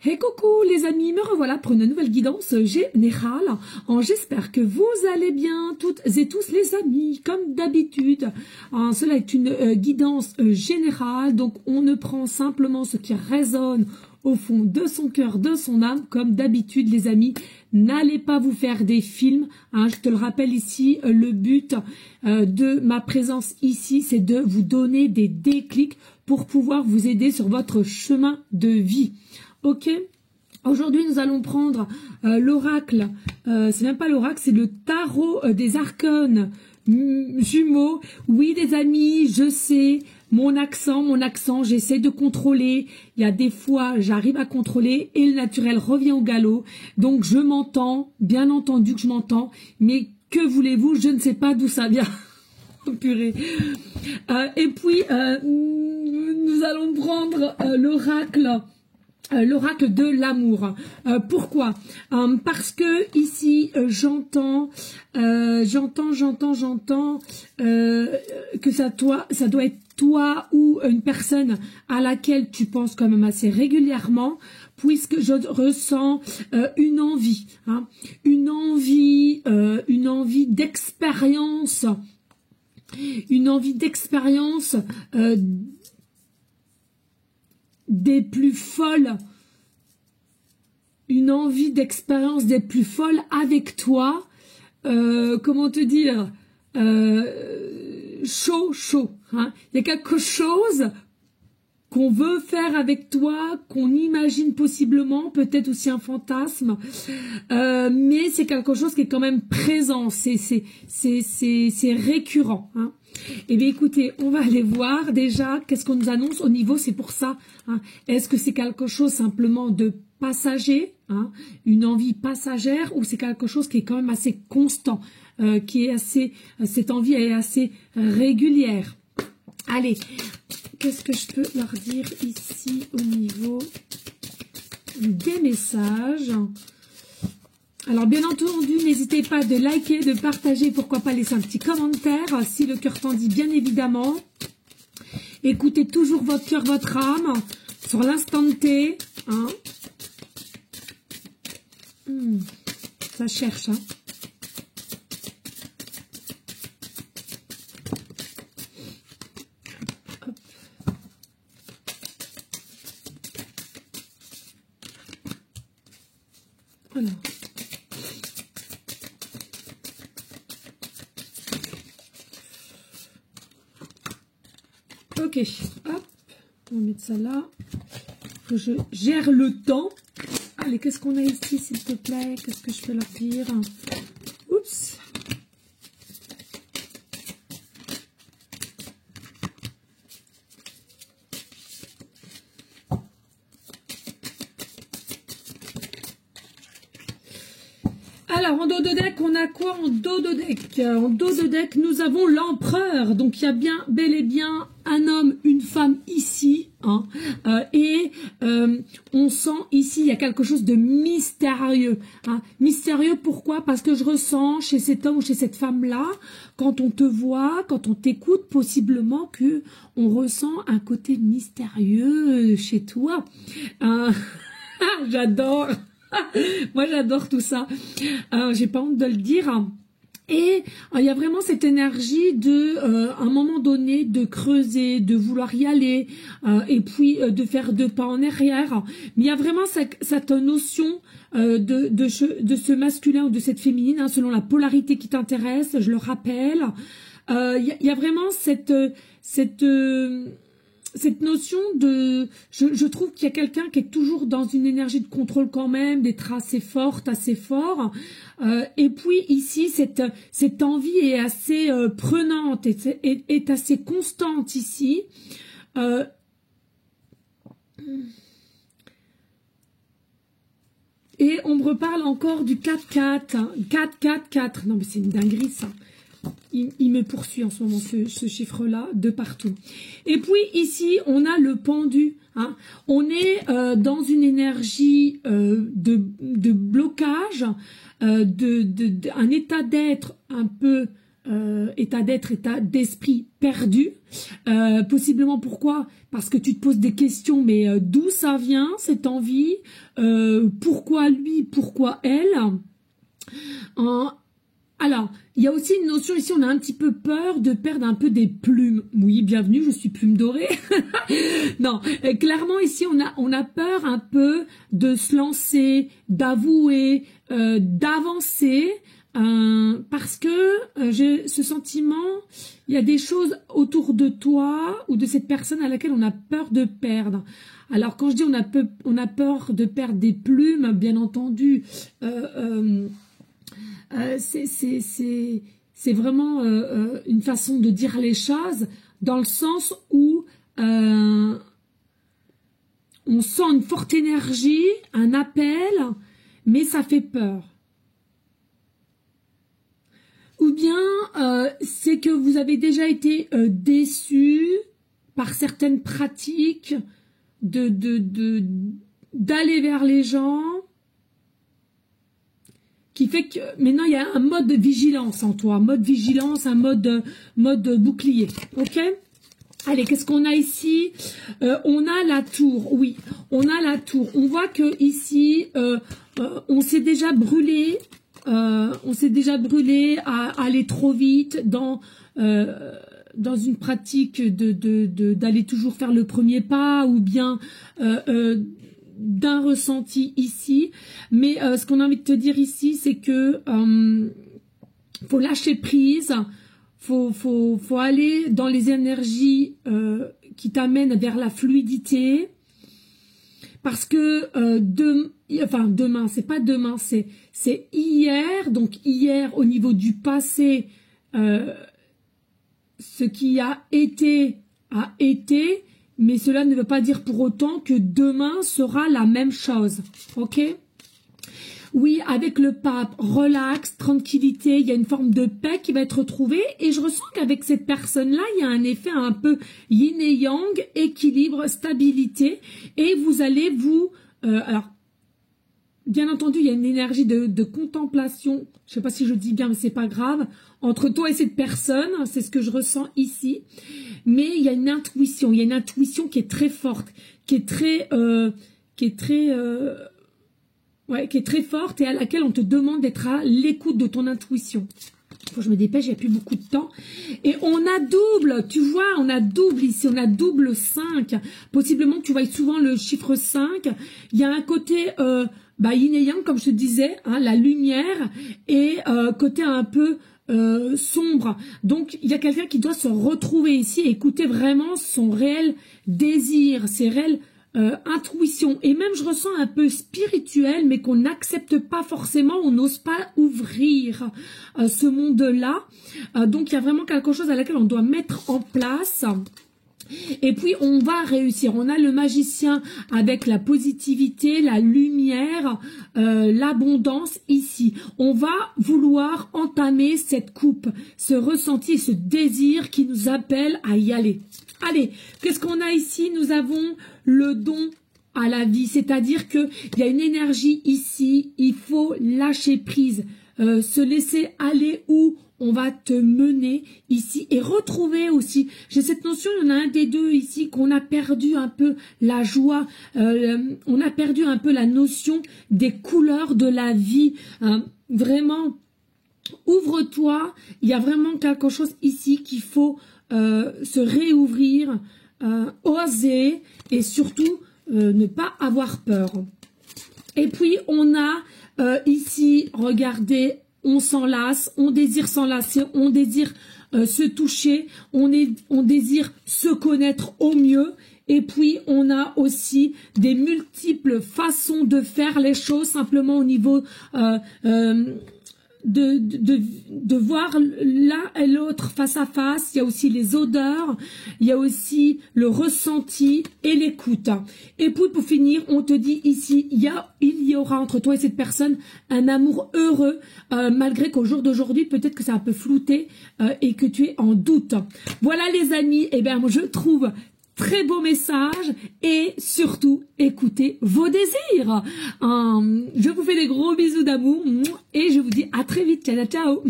Hey coucou les amis, me revoilà pour une nouvelle guidance générale. J'espère que vous allez bien toutes et tous les amis, comme d'habitude. Cela est une guidance générale, donc on ne prend simplement ce qui résonne au fond de son cœur, de son âme, comme d'habitude les amis. N'allez pas vous faire des films, je te le rappelle ici, le but de ma présence ici, c'est de vous donner des déclics pour pouvoir vous aider sur votre chemin de vie. Ok, aujourd'hui nous allons prendre l'oracle, c'est même pas l'oracle, c'est le tarot des arcanes jumeaux. Oui les amis, je sais, mon accent, j'essaie de contrôler, il y a des fois j'arrive à contrôler et le naturel revient au galop, donc je m'entends, bien entendu que je m'entends, mais que voulez-vous, je ne sais pas d'où ça vient. Purée. Et puis nous allons prendre l'oracle de l'amour. Pourquoi? Parce que ici j'entends que ça doit être toi ou une personne à laquelle tu penses quand même assez régulièrement, puisque je ressens une envie d'expérience, des plus folles, une envie d'expérience des plus folles avec toi, comment te dire, chaud, il y a quelque chose qu'on veut faire avec toi, qu'on imagine possiblement, peut-être aussi un fantasme, mais c'est quelque chose qui est quand même présent, c'est récurrent, Eh bien écoutez, on va aller voir déjà qu'est-ce qu'on nous annonce au niveau, c'est pour ça, Est-ce que c'est quelque chose simplement de passager, une envie passagère, ou c'est quelque chose qui est quand même assez constant, qui est assez, cette envie est assez régulière. Allez, qu'est-ce que je peux leur dire ici au niveau des messages? Alors bien entendu, n'hésitez pas de liker, de partager, pourquoi pas laisser un petit commentaire, si le cœur t'en dit bien évidemment. Écoutez toujours votre cœur, votre âme, sur l'instant T. Ça cherche, Voilà. Ok, hop, on va mettre ça là. Que je gère le temps. Allez, qu'est-ce qu'on a ici, s'il te plaît? Qu'est-ce que je peux leur dire? Oups. Alors, en dos de deck, on a quoi en dos de deck? En dos de deck, nous avons l'empereur. Donc, il y a bien, bel et bien, un homme, une femme ici. Et on sent ici, il y a quelque chose de mystérieux. Mystérieux, pourquoi? Parce que je ressens chez cet homme ou chez cette femme-là, quand on te voit, quand on t'écoute, possiblement que on ressent un côté mystérieux chez toi. J'adore. Moi, j'adore tout ça. J'ai pas honte de le dire. Et il y a vraiment cette énergie de, à un moment donné, de creuser, de vouloir y aller, et puis de faire 2 pas en arrière. Mais il y a vraiment cette notion de ce masculin ou de cette féminine, selon la polarité qui t'intéresse, je le rappelle. Il y a vraiment cette notion de... Je trouve qu'il y a quelqu'un qui est toujours dans une énergie de contrôle quand même, d'être assez forte, assez fort. Et puis ici, cette envie est assez prenante, est assez constante ici. Et on me reparle encore du 4-4. 4-4-4. Non mais c'est une dinguerie ça. Il me poursuit en ce moment, ce chiffre-là, de partout. Et puis ici, on a le pendu. On est dans une énergie de blocage, un état d'être un peu état d'être, état d'esprit perdu. Possiblement pourquoi? Parce que tu te poses des questions, mais d'où ça vient cette envie? Pourquoi lui? Pourquoi elle? Alors, il y a aussi une notion ici, on a un petit peu peur de perdre un peu des plumes. Oui, bienvenue, je suis plume dorée. Non, clairement ici, on a peur un peu de se lancer, d'avouer, d'avancer, parce que j'ai ce sentiment, il y a des choses autour de toi ou de cette personne à laquelle on a peur de perdre. Alors, quand je dis on a peur de perdre des plumes, bien entendu, c'est vraiment une façon de dire les choses dans le sens où on sent une forte énergie, un appel, mais ça fait peur. Ou bien c'est que vous avez déjà été déçu par certaines pratiques d'aller vers les gens, qui fait que maintenant il y a un mode de vigilance en toi, mode vigilance, un mode bouclier, ok? Allez, qu'est-ce qu'on a ici? On a la tour, oui, on a la tour. On voit que ici, on s'est déjà brûlé, à aller trop vite dans une pratique d'aller toujours faire le premier pas, ou bien d'un ressenti ici, mais ce qu'on a envie de te dire ici, c'est que faut lâcher prise, faut aller dans les énergies qui t'amènent vers la fluidité, parce que demain, c'est pas demain, c'est hier. Donc hier, au niveau du passé, ce qui a été, mais cela ne veut pas dire pour autant que demain sera la même chose, ok? Oui, avec le pape, relax, tranquillité, il y a une forme de paix qui va être retrouvée, et je ressens qu'avec cette personne-là, il y a un effet un peu yin et yang, équilibre, stabilité, et vous allez alors, bien entendu, il y a une énergie de contemplation, je ne sais pas si je dis bien, mais c'est pas grave, entre toi et cette personne, c'est ce que je ressens ici, mais il y a une intuition qui est très forte, qui est très forte, et à laquelle on te demande d'être à l'écoute de ton intuition. Faut que je me dépêche, il n'y a plus beaucoup de temps. Et on a double, tu vois, on a double ici, on a double 5. Possiblement que tu vois souvent le chiffre 5. Il y a un côté yin et yang, comme je te disais, hein, la lumière, et côté un peu sombre. Donc il y a quelqu'un qui doit se retrouver ici et écouter vraiment son réel désir, ses réels intuition, et même je ressens un peu spirituel, mais qu'on n'accepte pas forcément, on n'ose pas ouvrir ce monde-là. Donc il y a vraiment quelque chose à laquelle on doit mettre en place. Et puis on va réussir. On a le magicien avec la positivité, la lumière, l'abondance ici. On va vouloir entamer cette coupe, ce ressenti, ce désir qui nous appelle à y aller. Allez, qu'est-ce qu'on a ici? Nous avons le don à la vie, c'est-à-dire qu'il y a une énergie ici, il faut lâcher prise, se laisser aller où on va te mener ici, et retrouver aussi, j'ai cette notion, il y en a un des deux ici, qu'on a perdu un peu la joie, on a perdu un peu la notion des couleurs de la vie, hein. Vraiment, ouvre-toi, il y a vraiment quelque chose ici qu'il faut se réouvrir, oser, et surtout ne pas avoir peur. Et puis on a ici, regardez, on s'enlace, on désire s'enlacer, on désire se toucher, on désire se connaître au mieux. Et puis on a aussi des multiples façons de faire les choses, simplement au niveau de voir l'un et l'autre face à face. Il y a aussi les odeurs, il y a aussi le ressenti et l'écoute. Et puis pour finir, on te dit ici, il y aura entre toi et cette personne un amour heureux, malgré qu'au jour d'aujourd'hui, peut-être que c'est un peu flouté et que tu es en doute. Voilà les amis, et bien je trouve très beau message, et surtout écoutez vos désirs. Je vous fais des gros bisous d'amour et je vous dis à très vite. Ciao, ciao.